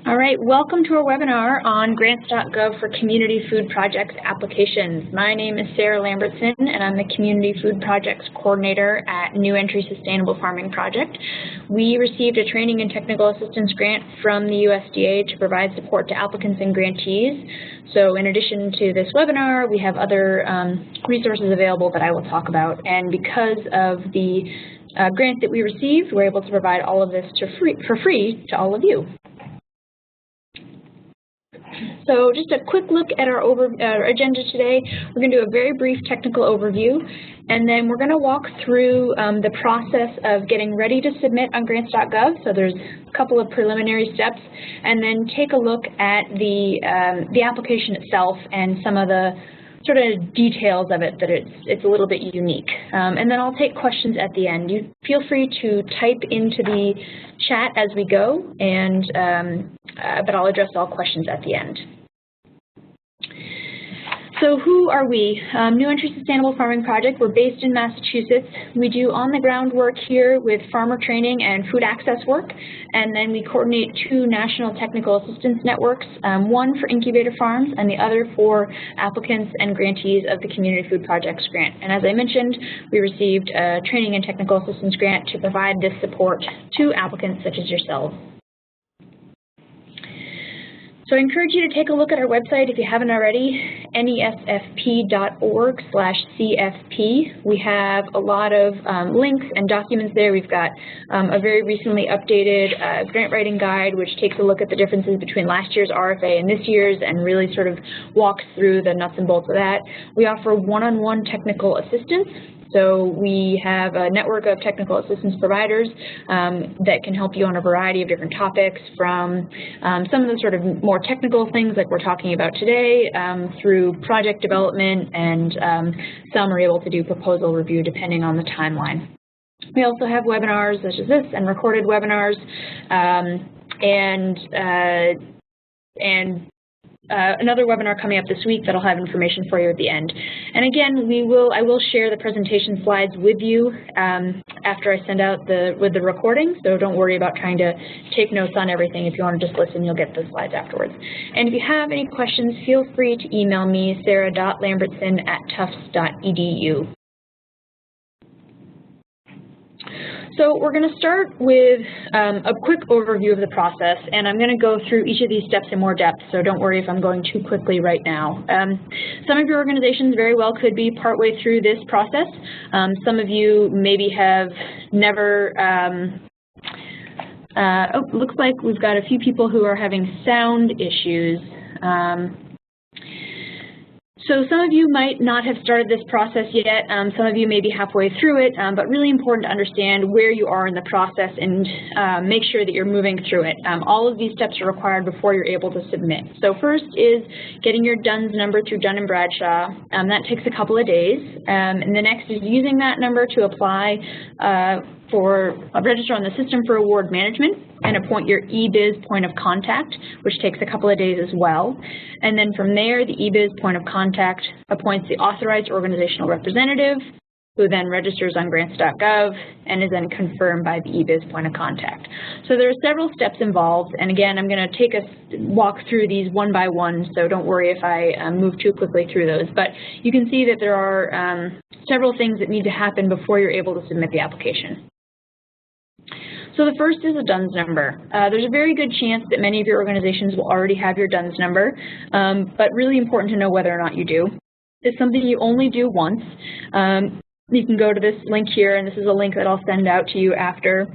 All right, welcome to our webinar on Grants.gov for Community Food Projects Applications. My name is Sarah Lambertson, and I'm the Community Food Projects Coordinator at New Entry Sustainable Farming Project. We received a training and technical assistance grant from the USDA to provide support to applicants and grantees. So in addition to this webinar, we have other resources available that I will talk about. And because of the grant that we received, we're able to provide all of this for free to all of you. So just a quick look at our agenda today. We're going to do a very brief technical overview, and then we're going to walk through the process of getting ready to submit on Grants.gov. So there's a couple of preliminary steps, and then take a look at the application itself and some of the sort of details of it, that it's a little bit unique. And then I'll take questions at the end. You feel free to type into the chat as we go, and but I'll address all questions at the end. So who are we? New Entry Sustainable Farming Project. We're based in Massachusetts. We do on-the-ground work here with farmer training and food access work, and then we coordinate two national technical assistance networks, one for incubator farms and the other for applicants and grantees of the Community Food Projects Grant. And as I mentioned, we received a training and technical assistance grant to provide this support to applicants such as yourselves. So I encourage you to take a look at our website if you haven't already, nesfp.org/CFP. We have a lot of links and documents there. We've got a very recently updated grant writing guide, which takes a look at the differences between last year's RFA and this year's and really sort of walks through the nuts and bolts of that. We offer one-on-one technical assistance. So we have a network of technical assistance providers that can help you on a variety of different topics, from some of the sort of more technical things like we're talking about today, through project development, and some are able to do proposal review depending on the timeline. We also have webinars such as this and recorded webinars, another webinar coming up this week that'll have information for you at the end. And again, I will share the presentation slides with you after I send out with the recording, so don't worry about trying to take notes on everything. If you want to just listen, you'll get the slides afterwards. And if you have any questions, feel free to email me, sarah.lambertson@tufts.edu. So we're going to start with a quick overview of the process, and I'm going to go through each of these steps in more depth, so don't worry if I'm going too quickly right now. Some of your organizations very well could be partway through this process. Some of you maybe have never, looks like we've got a few people who are having sound issues. So some of you might not have started this process yet. Some of you may be halfway through it, but really important to understand where you are in the process and make sure that you're moving through it. All of these steps are required before you're able to submit. So first is getting your DUNS number through Dun & Bradshaw. That takes a couple of days. And the next is using that number to apply register on the system for award management and appoint your eBiz point of contact, which takes a couple of days as well. And then from there, the eBiz point of contact appoints the authorized organizational representative, who then registers on Grants.gov and is then confirmed by the eBiz point of contact. So there are several steps involved, and again, I'm going to walk through these one by one, so don't worry if I move too quickly through those. But you can see that there are several things that need to happen before you're able to submit the application. So the first is a DUNS number. There's a very good chance that many of your organizations will already have your DUNS number, but really important to know whether or not you do. It's something you only do once. You can go to this link here, and this is a link that I'll send out to you after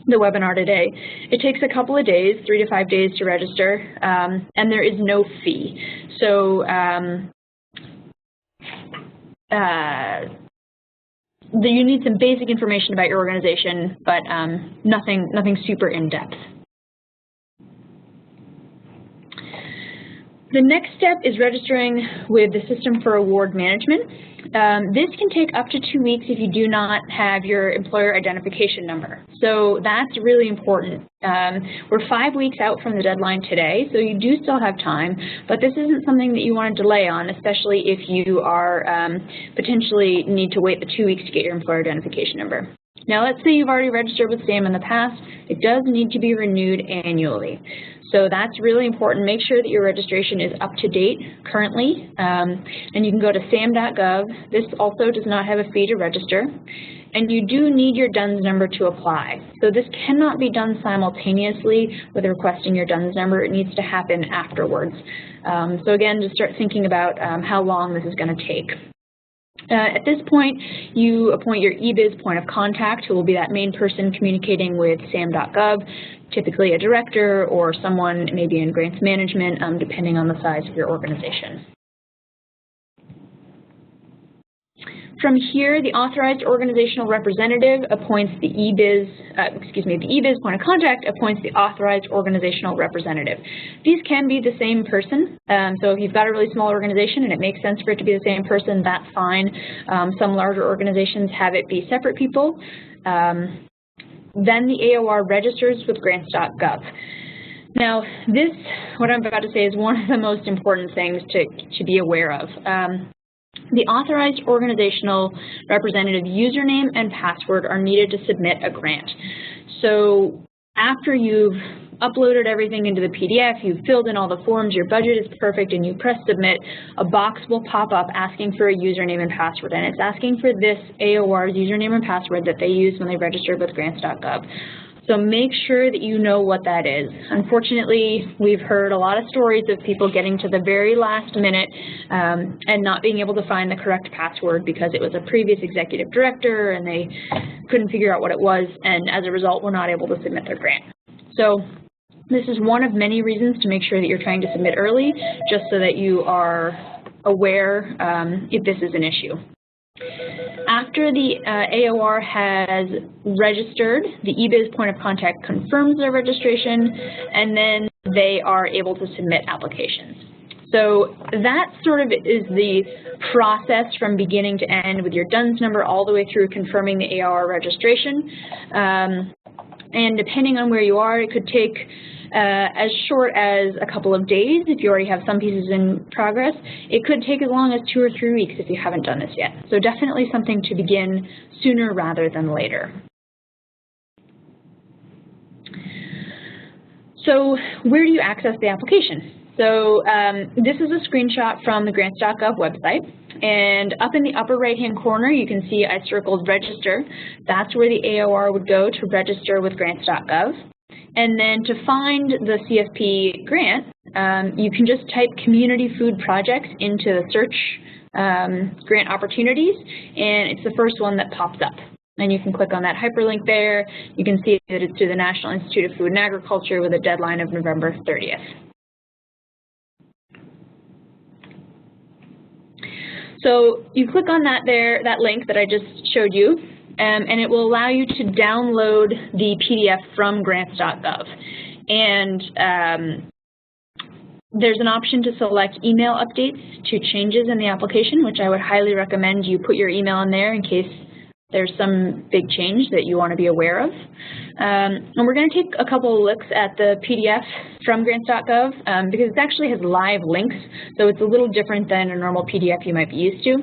the webinar today. It takes a couple of days, 3 to 5 days to register, and there is no fee. So you need some basic information about your organization, but nothing super in-depth. The next step is registering with the System for Award Management. This can take up to 2 weeks if you do not have your employer identification number. So that's really important. We're 5 weeks out from the deadline today, so you do still have time, but this isn't something that you want to delay on, especially if you are potentially need to wait the 2 weeks to get your employer identification number. Now let's say you've already registered with SAM in the past. It does need to be renewed annually. So that's really important. Make sure that your registration is up to date currently, and you can go to sam.gov. This also does not have a fee to register, and you do need your DUNS number to apply. So this cannot be done simultaneously with requesting your DUNS number. It needs to happen afterwards. So again, just start thinking about how long this is going to take. At this point, you appoint your eBiz point of contact, who will be that main person communicating with sam.gov, typically a director or someone maybe in grants management, depending on the size of your organization. From here, the authorized organizational representative appoints the eBiz point of contact appoints the authorized organizational representative. These can be the same person. So if you've got a really small organization and it makes sense for it to be the same person, that's fine. Some larger organizations have it be separate people. Then the AOR registers with Grants.gov. Now, what I'm about to say, is one of the most important things to be aware of. The authorized organizational representative username and password are needed to submit a grant. So after you've uploaded everything into the PDF, you've filled in all the forms, your budget is perfect, and you press submit, a box will pop up asking for a username and password, and it's asking for this AOR's username and password that they use when they register with Grants.gov. So make sure that you know what that is. Unfortunately, we've heard a lot of stories of people getting to the very last minute and not being able to find the correct password because it was a previous executive director and they couldn't figure out what it was, and as a result, were not able to submit their grant. So this is one of many reasons to make sure that you're trying to submit early, just so that you are aware if this is an issue. After the AOR has registered, the eBiz point of contact confirms their registration, and then they are able to submit applications. So that sort of is the process from beginning to end, with your DUNS number all the way through confirming the AOR registration. And depending on where you are, it could take as short as a couple of days if you already have some pieces in progress. It could take as long as 2 or 3 weeks if you haven't done this yet. So definitely something to begin sooner rather than later. So where do you access the application? So this is a screenshot from the Grants.gov website. And up in the upper right-hand corner, you can see I circled register. That's where the AOR would go to register with Grants.gov. And then to find the CFP grant, you can just type community food projects into the search grant opportunities, and it's the first one that pops up. And you can click on that hyperlink there. You can see that it's to the National Institute of Food and Agriculture with a deadline of November 30th. So you click on that link that I just showed you, and it will allow you to download the PDF from Grants.gov. And there's an option to select email updates to changes in the application, which I would highly recommend you put your email in there in case there's some big change that you want to be aware of. And we're going to take a couple of looks at the PDF from Grants.gov because it actually has live links, so it's a little different than a normal PDF you might be used to.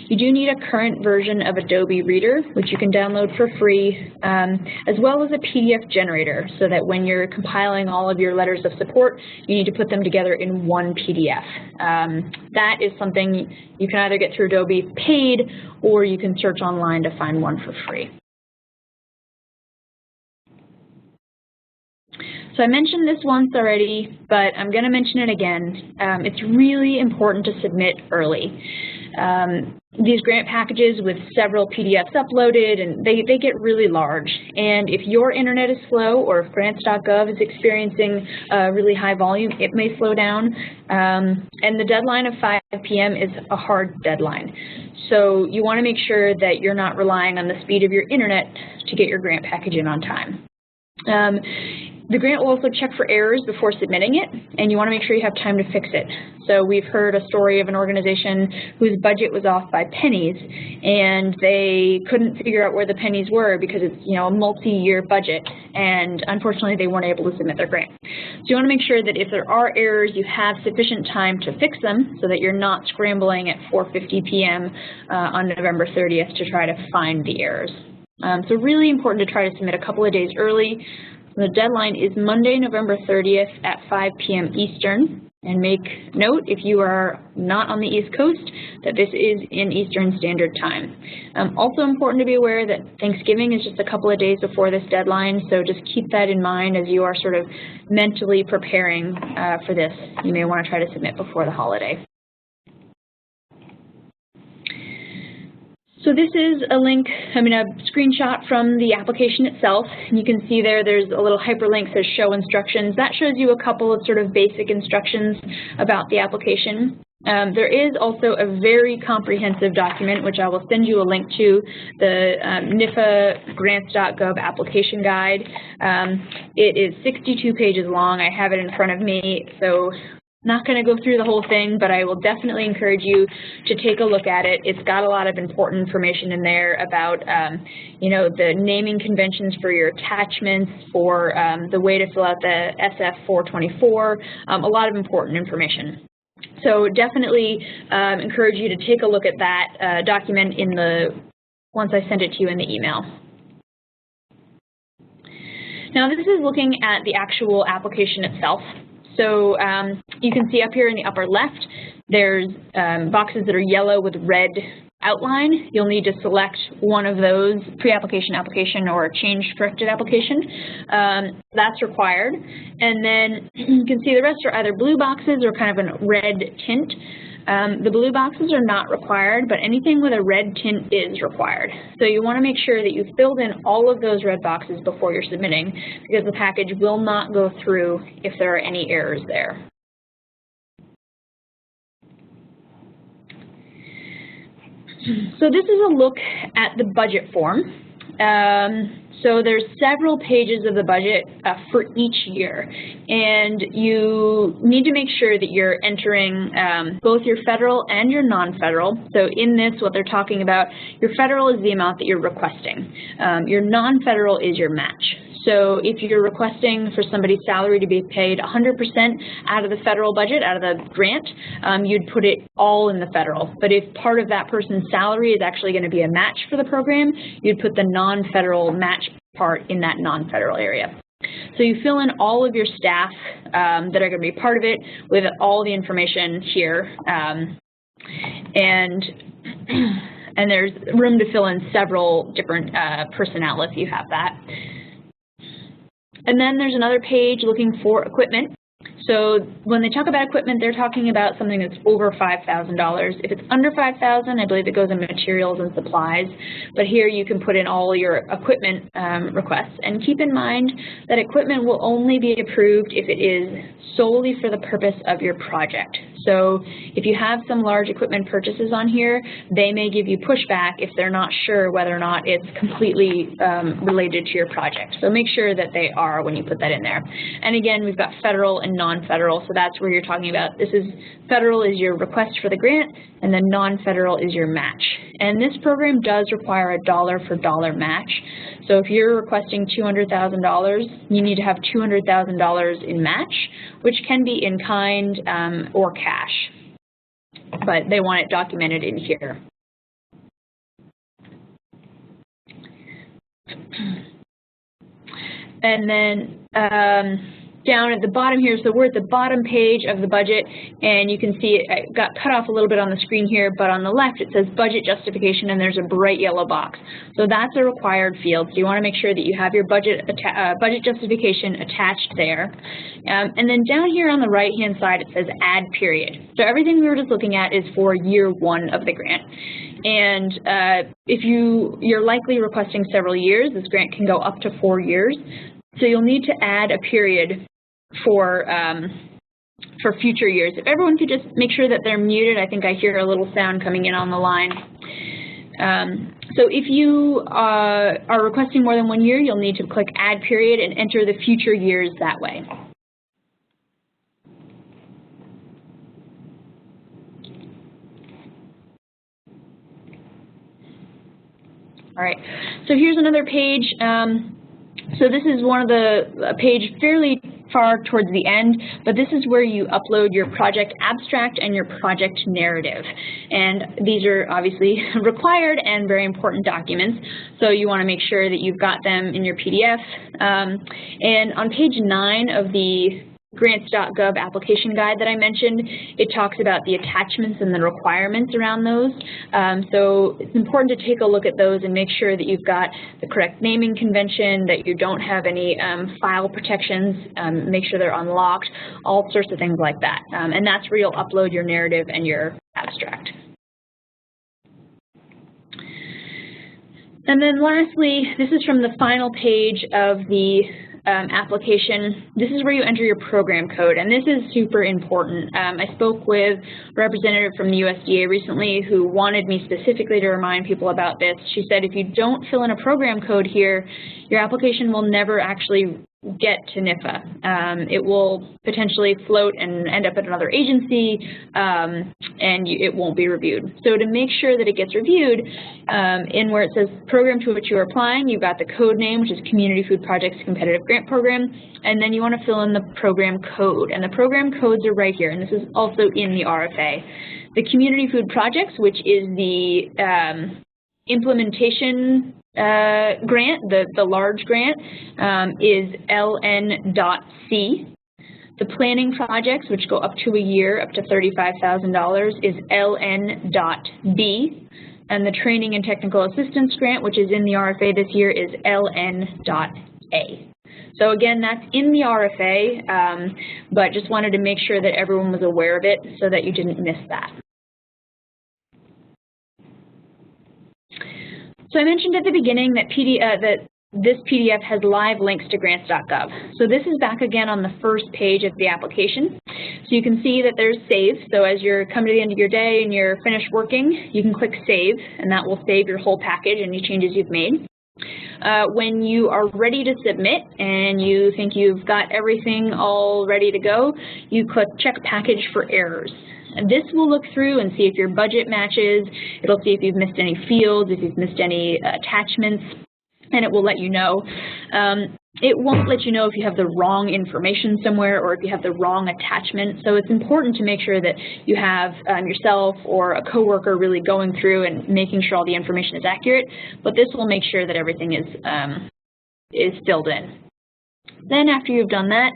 You do need a current version of Adobe Reader, which you can download for free, as well as a PDF generator, so that when you're compiling all of your letters of support, you need to put them together in one PDF. That is something you can either get through Adobe paid, or you can search online to find one for free. So I mentioned this once already, but I'm going to mention it again. It's really important to submit early. These grant packages with several PDFs uploaded, and they get really large. And if your internet is slow, or if Grants.gov is experiencing a really high volume, it may slow down. And the deadline of 5 p.m. is a hard deadline. So you want to make sure that you're not relying on the speed of your internet to get your grant package in on time. The grant will also check for errors before submitting it, and you want to make sure you have time to fix it. So we've heard a story of an organization whose budget was off by pennies, and they couldn't figure out where the pennies were because it's, you know, a multi-year budget, and unfortunately they weren't able to submit their grant. So you want to make sure that if there are errors, you have sufficient time to fix them so that you're not scrambling at 4:50 p.m. On November 30th to try to find the errors. So really important to try to submit a couple of days early. The deadline is Monday, November 30th at 5 p.m. Eastern. And make note, if you are not on the East Coast, that this is in Eastern Standard Time. Also important to be aware that Thanksgiving is just a couple of days before this deadline, so just keep that in mind as you are sort of mentally preparing for this. You may want to try to submit before the holiday. So this is a link, a screenshot from the application itself. And you can see there's a little hyperlink that says show instructions. That shows you a couple of sort of basic instructions about the application. There is also a very comprehensive document, which I will send you a link to, the NIFA Grants.gov application guide. It is 62 pages long. I have it in front of me, so not going to go through the whole thing, but I will definitely encourage you to take a look at it. It's got a lot of important information in there about, the naming conventions for your attachments, for the way to fill out the SF-424, a lot of important information. So definitely encourage you to take a look at that document once I send it to you in the email. Now this is looking at the actual application itself. So you can see up here in the upper left, there's boxes that are yellow with red outline. You'll need to select one of those, pre-application, application, or change corrected application. That's required. And then you can see the rest are either blue boxes or kind of a red tint. The blue boxes are not required, but anything with a red tint is required. So you want to make sure that you filled in all of those red boxes before you're submitting, because the package will not go through if there are any errors there. So this is a look at the budget form. So there's several pages of the budget for each year, and you need to make sure that you're entering both your federal and your non-federal. So in this, what they're talking about, your federal is the amount that you're requesting. Your non-federal is your match. So if you're requesting for somebody's salary to be paid 100% out of the federal budget, out of the grant, you'd put it all in the federal. But if part of that person's salary is actually going to be a match for the program, you'd put the non-federal match part in that non-federal area. So you fill in all of your staff that are going to be part of it with all the information here. And there's room to fill in several different personnel if you have that. And then there's another page looking for equipment. So when they talk about equipment, they're talking about something that's over $5,000. If it's under $5,000, I believe it goes in materials and supplies. But here you can put in all your equipment requests. And keep in mind that equipment will only be approved if it is solely for the purpose of your project. So if you have some large equipment purchases on here, they may give you pushback if they're not sure whether or not it's completely related to your project. So make sure that they are when you put that in there. And again, we've got federal and non-federal, so that's where you're talking about. This is federal is your request for the grant, and then non-federal is your match. And this program does require a dollar-for-dollar match. So if you're requesting $200,000, you need to have $200,000 in match, which can be in kind or cash. But they want it documented in here. And then down at the bottom here, so we're at the bottom page of the budget, and you can see it got cut off a little bit on the screen here, but on the left it says budget justification, and there's a bright yellow box. So that's a required field, so you want to make sure that you have your budget justification attached there. And then down here on the right-hand side it says add period. So everything we were just looking at is for year one of the grant. And if you're likely requesting several years, this grant can go up to 4 years. So you'll need to add a period for future years. If everyone could just make sure that they're muted, I think I hear a little sound coming in on the line. So if you are requesting more than 1 year, you'll need to click add period and enter the future years that way. All right, so here's another page. So this is one of the page fairly far towards the end, but this is where you upload your project abstract and your project narrative. And these are obviously required and very important documents, so you want to make sure that you've got them in your PDF. And on page 9 of the Grants.gov application guide that I mentioned, it talks about the attachments and the requirements around those. So it's important to take a look at those and make sure that you've got the correct naming convention, that you don't have any file protections, make sure they're unlocked, all sorts of things like that. And that's where you'll upload your narrative and your abstract. And then lastly, this is from the final page of the application. This is where you enter your program code, and this is super important. I spoke with a representative from the USDA recently who wanted me specifically to remind people about this. She said if you don't fill in a program code here, your application will never actually get to NIFA. It will potentially float and end up at another agency, and it won't be reviewed. So to make sure that it gets reviewed, in where it says program to which you are applying, you've got the code name, which is Community Food Projects Competitive Grant Program, and then you want to fill in the program code. And the program codes are right here, and this is also in the RFA. The Community Food Projects, which is the implementation grant, the large grant, is LN.C. The planning projects, which go up to a year, up to $35,000, is LN.B. And the training and technical assistance grant, which is in the RFA this year, is LN.A. So again, that's in the RFA, but just wanted to make sure that everyone was aware of it so that you didn't miss that. So I mentioned at the beginning that this PDF has live links to Grants.gov. So this is back again on the first page of the application. So you can see that there's save. So as you're coming to the end of your day and you're finished working, you can click save, and that will save your whole package, any changes you've made. When you are ready to submit and you think you've got everything all ready to go, you click check package for errors. And this will look through and see if your budget matches. It'll see if you've missed any fields, if you've missed any attachments, and it will let you know. It won't let you know if you have the wrong information somewhere or if you have the wrong attachment. So it's important to make sure that you have yourself or a coworker really going through and making sure all the information is accurate. But this will make sure that everything is filled in. Then after you've done that,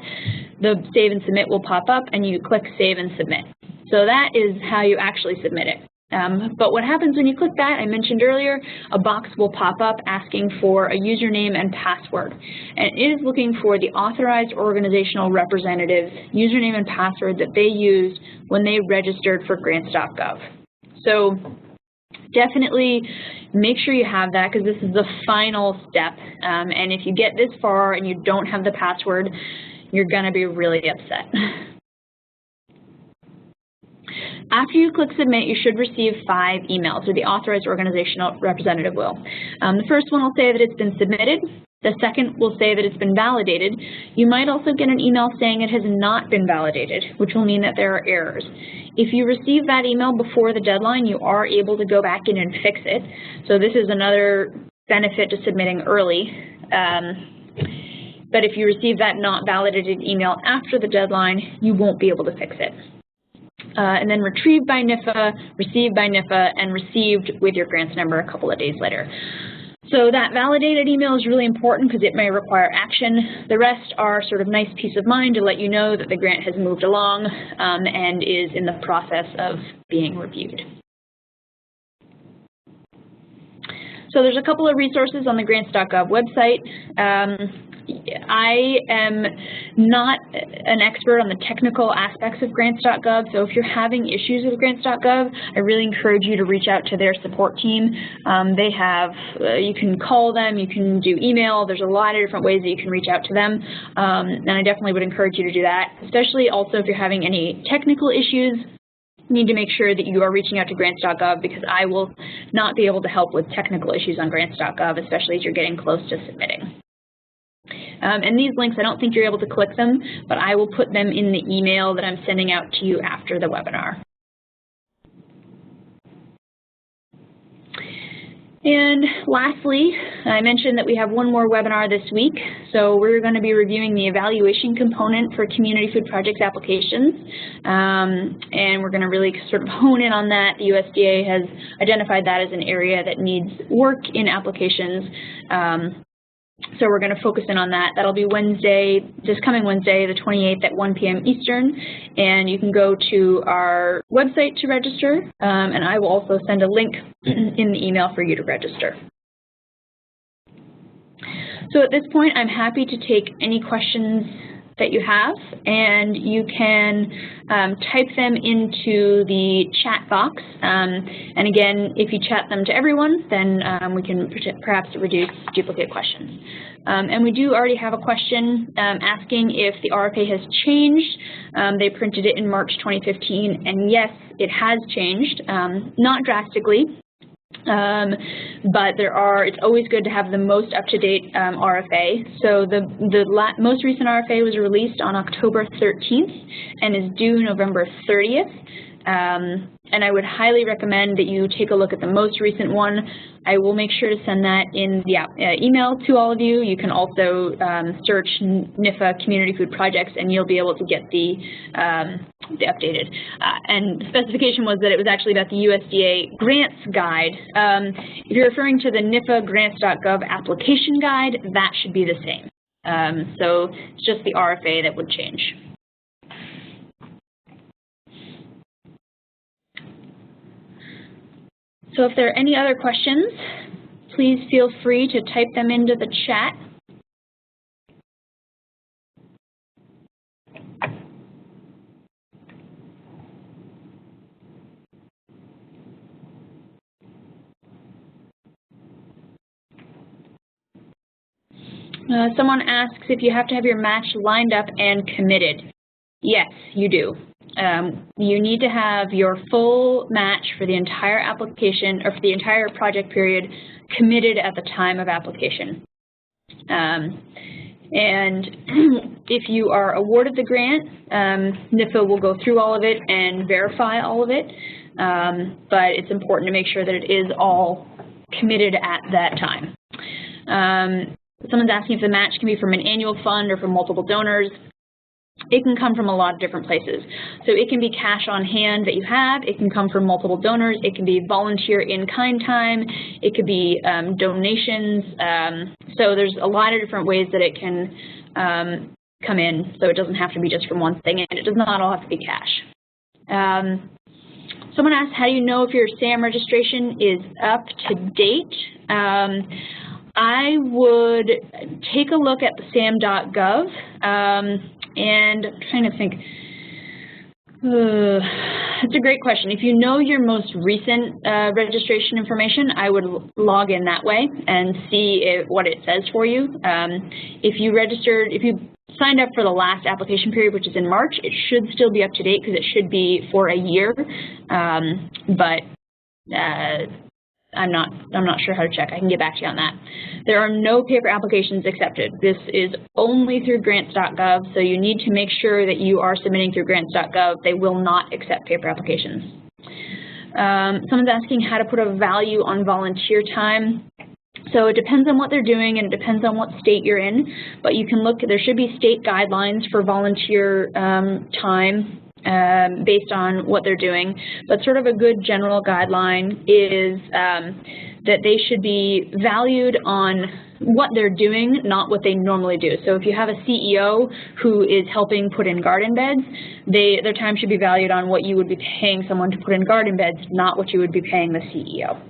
the Save and Submit will pop up, and you click Save and Submit. So that is how you actually submit it. But what happens when you click that, I mentioned earlier, a box will pop up asking for a username and password. And it is looking for the authorized organizational representative's username and password that they used when they registered for Grants.gov. So definitely make sure you have that, because this is the final step. And if you get this far and you don't have the password, you're going to be really upset. After you click Submit, you should receive 5 emails, or the authorized organizational representative will. The first one will say that it's been submitted. The second will say that it's been validated. You might also get an email saying it has not been validated, which will mean that there are errors. If you receive that email before the deadline, you are able to go back in and fix it. So this is another benefit to submitting early. But if you receive that not validated email after the deadline, you won't be able to fix it. And then retrieved by NIFA, received by NIFA, and received with your grants number a couple of days later. So that validated email is really important because it may require action. The rest are sort of nice peace of mind to let you know that the grant has moved along and is in the process of being reviewed. So there's a couple of resources on the Grants.gov website. I am not an expert on the technical aspects of Grants.gov, so if you're having issues with Grants.gov, I really encourage you to reach out to their support team. They have, you can call them, you can do email, there's a lot of different ways that you can reach out to them, and I definitely would encourage you to do that, especially also if you're having any technical issues. You need to make sure that you are reaching out to Grants.gov, because I will not be able to help with technical issues on Grants.gov, especially as you're getting close to submitting. And these links, I don't think you're able to click them, but I will put them in the email that I'm sending out to you after the webinar. And lastly, I mentioned that we have one more webinar this week. So we're going to be reviewing the evaluation component for community food projects applications. And we're going to really sort of hone in on that. The USDA has identified that as an area that needs work in applications. So we're going to focus in on that. That'll be Wednesday, this coming Wednesday, the 28th at 1 p.m. Eastern. And you can go to our website to register. And I will also send a link in the email for you to register. So at this point, I'm happy to take any questions that you have, and you can type them into the chat box. And again, if you chat them to everyone, then we can perhaps reduce duplicate questions. And we do already have a question asking if the RFA has changed. They printed it in March 2015, and yes, it has changed, not drastically. But it's always good to have the most up-to-date RFA. So the most recent RFA was released on October 13th and is due November 30th. And I would highly recommend that you take a look at the most recent one. I will make sure to send that in the email to all of you. You can also search NIFA Community Food Projects, and you'll be able to get the updated. And the specification was that it was actually about the USDA Grants Guide. If you're referring to the NIFA Grants.gov application guide, that should be the same. So it's just the RFA that would change. So if there are any other questions, please feel free to type them into the chat. Someone asks if you have to have your match lined up and committed. Yes, you do. You need to have your full match for the entire application or for the entire project period committed at the time of application. And if you are awarded the grant, NIFA will go through all of it and verify all of it. But it's important to make sure that it is all committed at that time. Someone's asking if the match can be from an annual fund or from multiple donors. It can come from a lot of different places. So it can be cash on hand that you have. It can come from multiple donors. It can be volunteer in-kind time. It could be donations. So there's a lot of different ways that it can come in. So it doesn't have to be just from one thing, and it does not all have to be cash. Someone asked, how do you know if your SAM registration is up to date? I would take a look at the SAM.gov. And I'm trying to think, it's a great question. If you know your most recent registration information, I would log in that way and see what it says for you. If you signed up for the last application period, which is in March, it should still be up to date because it should be for a year. But I'm not sure how to check. I can get back to you on that. There are no paper applications accepted. This is only through Grants.gov, so you need to make sure that you are submitting through Grants.gov. They will not accept paper applications. Someone's asking how to put a value on volunteer time. So it depends on what they're doing and it depends on what state you're in, but you can look, there should be state guidelines for volunteer time based on what they're doing, but sort of a good general guideline is that they should be valued on what they're doing, not what they normally do. So if you have a CEO who is helping put in garden beds, their time should be valued on what you would be paying someone to put in garden beds, not what you would be paying the CEO.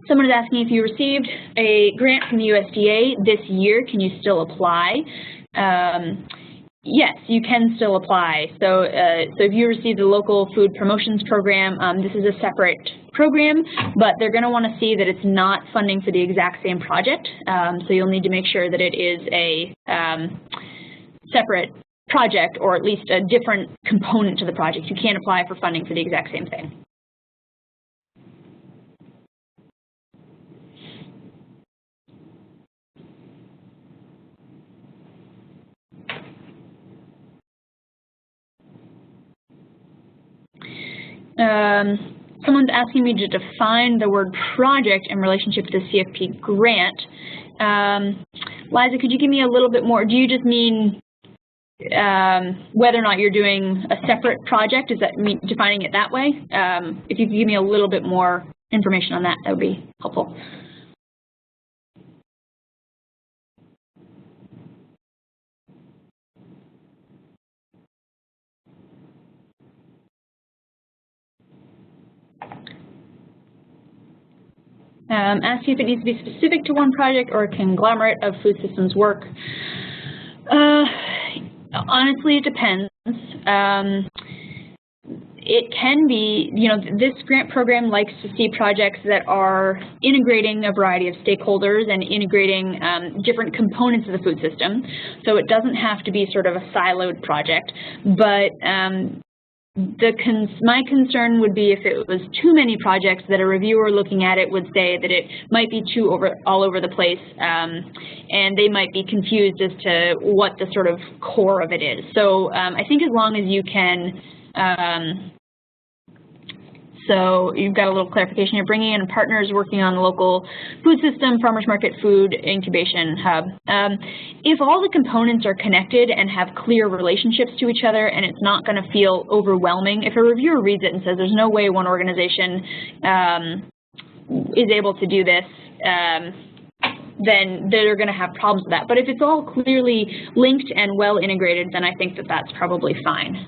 Someone is asking if you received a grant from the USDA this year, can you still apply? Yes, you can still apply. So if you received the local food promotions program, this is a separate program, but they're going to want to see that it's not funding for the exact same project. So you'll need to make sure that it is a separate project, or at least a different component to the project. You can't apply for funding for the exact same thing. Someone's asking me to define the word project in relationship to the CFP grant. Liza, could you give me a little bit more? Do you just mean whether or not you're doing a separate project? Is that defining it that way? If you could give me a little bit more information on that, that would be helpful. Ask you if it needs to be specific to one project or a conglomerate of food systems work. Honestly, it depends. It can be, this grant program likes to see projects that are integrating a variety of stakeholders and integrating different components of the food system. So it doesn't have to be sort of a siloed project, but my concern would be if it was too many projects that a reviewer looking at it would say that it might be all over the place, and they might be confused as to what the sort of core of it is. So I think as long as you can, so you've got a little clarification. You're bringing in partners working on the local food system, farmers market, food incubation hub. If all the components are connected and have clear relationships to each other, and it's not going to feel overwhelming, if a reviewer reads it and says there's no way one organization is able to do this, then they're going to have problems with that. But if it's all clearly linked and well integrated, then I think that that's probably fine.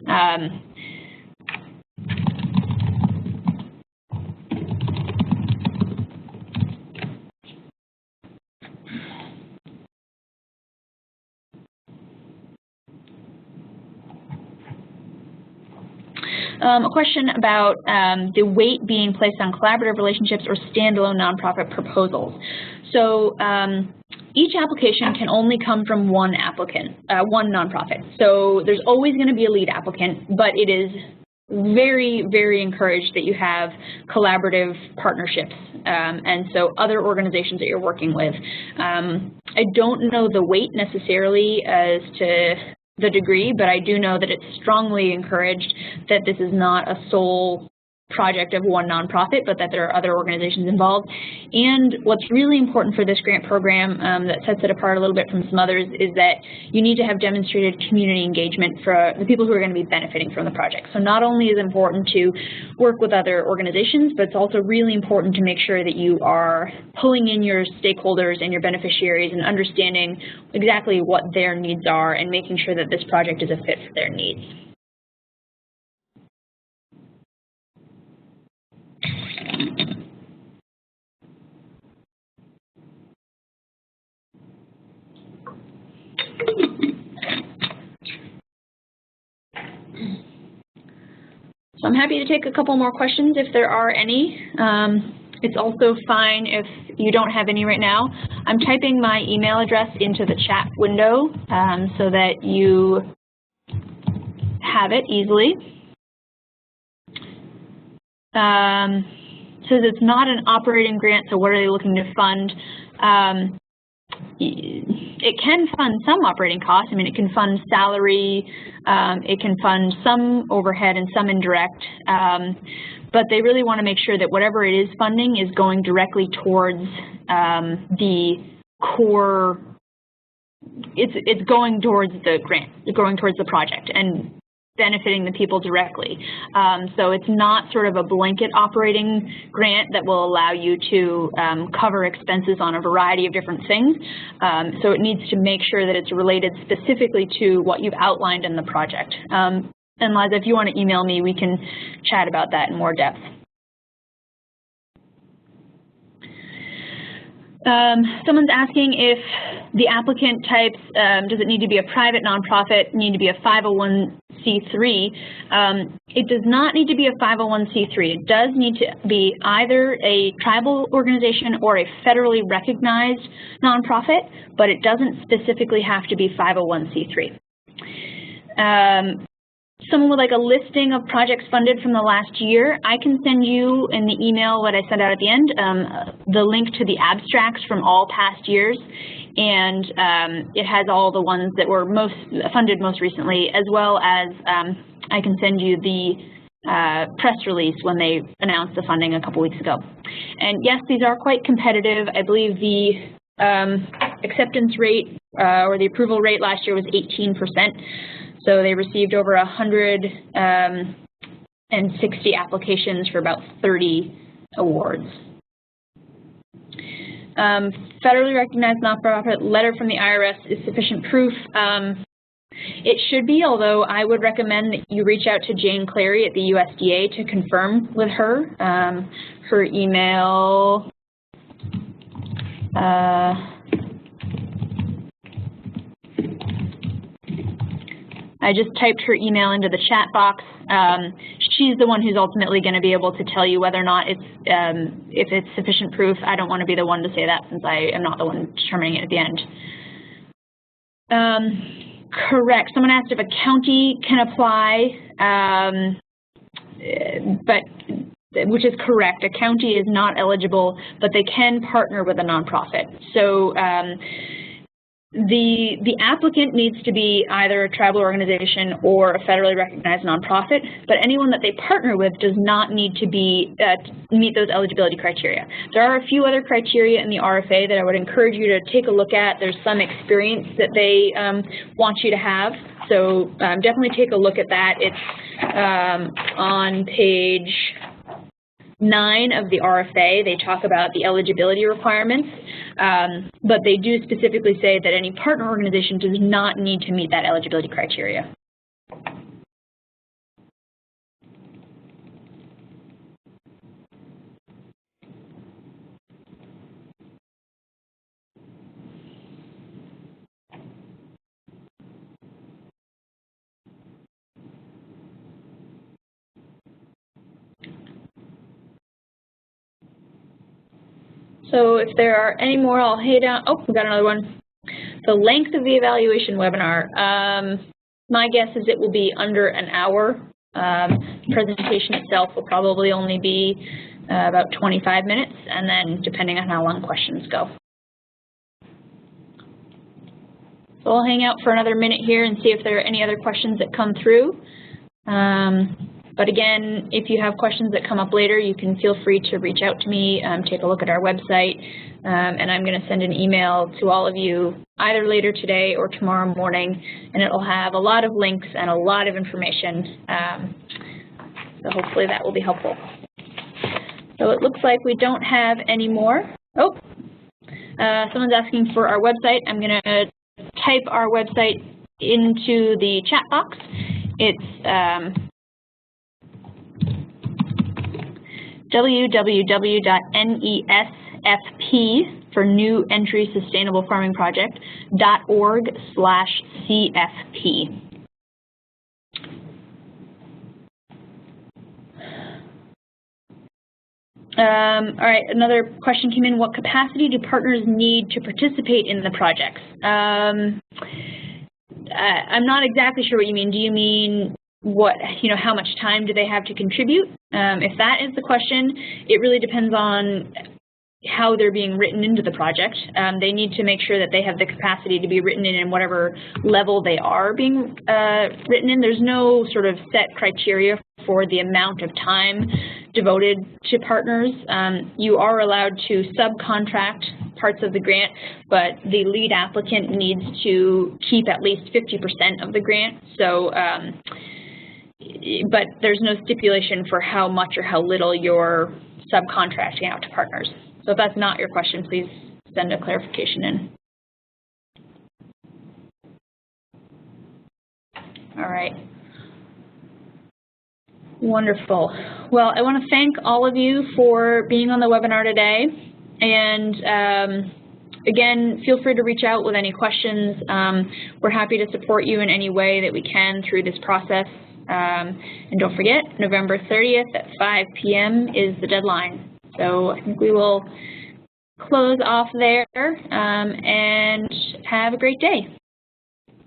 A question about the weight being placed on collaborative relationships or standalone nonprofit proposals. So each application can only come from one applicant, one nonprofit. So there's always going to be a lead applicant, but it is very, very encouraged that you have collaborative partnerships, and so other organizations that you're working with. I don't know the weight necessarily as to the degree, but I do know that it's strongly encouraged that this is not a sole project of one nonprofit, but that there are other organizations involved. And what's really important for this grant program that sets it apart a little bit from some others is that you need to have demonstrated community engagement for the people who are going to be benefiting from the project. So not only is it important to work with other organizations, but it's also really important to make sure that you are pulling in your stakeholders and your beneficiaries and understanding exactly what their needs are and making sure that this project is a fit for their needs. So I'm happy to take a couple more questions if there are any. It's also fine if you don't have any right now. I'm typing my email address into the chat window so that you have it easily. Says it's not an operating grant, so what are they looking to fund? It can fund some operating costs. I mean, it can fund salary, it can fund some overhead and some indirect, but they really want to make sure that whatever it is funding is going directly towards the core, it's going towards the grant, going towards the project and benefiting the people directly. So it's not sort of a blanket operating grant that will allow you to cover expenses on a variety of different things. So it needs to make sure that it's related specifically to what you've outlined in the project. And Liza, if you want to email me, we can chat about that in more depth. Someone's asking if the applicant types, does it need to be a private nonprofit, need to be a 501c3? It does not need to be a 501c3. It does need to be either a tribal organization or a federally recognized nonprofit, but it doesn't specifically have to be 501c3. Someone would like a listing of projects funded from the last year. I can send you in the email what I sent out at the end, the link to the abstracts from all past years, and it has all the ones that were funded most recently, as well as I can send you the press release when they announced the funding a couple weeks ago. And yes, these are quite competitive. I believe the acceptance rate or the approval rate last year was 18%. So they received over 160 applications for about 30 awards. Federally recognized nonprofit letter from the IRS is sufficient proof. It should be, although I would recommend that you reach out to Jane Clary at the USDA to confirm with her. Her email, I just typed her email into the chat box. She's the one who's ultimately going to be able to tell you whether or not it's if it's sufficient proof. I don't want to be the one to say that since I am not the one determining it at the end. Correct. Someone asked if a county can apply, which is correct. A county is not eligible, but they can partner with a nonprofit. So the applicant needs to be either a tribal organization or a federally recognized nonprofit, but anyone that they partner with does not need to be meet those eligibility criteria. There are a few other criteria in the RFA that I would encourage you to take a look at. There's some experience that they want you to have, so definitely take a look at that. It's on page 9 of the RFA. They talk about the eligibility requirements, but they do specifically say that any partner organization does not need to meet that eligibility criteria. So if there are any more, I'll hit down. Oh, we got another one. The length of the evaluation webinar. My guess is it will be under an hour. The presentation itself will probably only be about 25 minutes, and then depending on how long questions go. So I'll hang out for another minute here and see if there are any other questions that come through. But again, if you have questions that come up later, you can feel free to reach out to me, take a look at our website, and I'm going to send an email to all of you either later today or tomorrow morning, and it will have a lot of links and a lot of information, so hopefully that will be helpful. So it looks like we don't have any more. Oh, someone's asking for our website. I'm going to type our website into the chat box. It's www.nesfp for New Entry Sustainable Farming Project.org/CFP. All right, another question came in. What capacity do partners need to participate in the projects? I'm not exactly sure what you mean. Do you mean how much time do they have to contribute? If that is the question, it really depends on how they're being written into the project. They need to make sure that they have the capacity to be written in whatever level they are being written in. There's no sort of set criteria for the amount of time devoted to partners. You are allowed to subcontract parts of the grant, but the lead applicant needs to keep at least 50% of the grant. So, but there's no stipulation for how much or how little you're subcontracting out to partners. So if that's not your question, please send a clarification in. All right. Wonderful. Well, I want to thank all of you for being on the webinar today. And again, feel free to reach out with any questions. We're happy to support you in any way that we can through this process. And don't forget, November 30th at 5 p.m. is the deadline. So I think we will close off there and have a great day.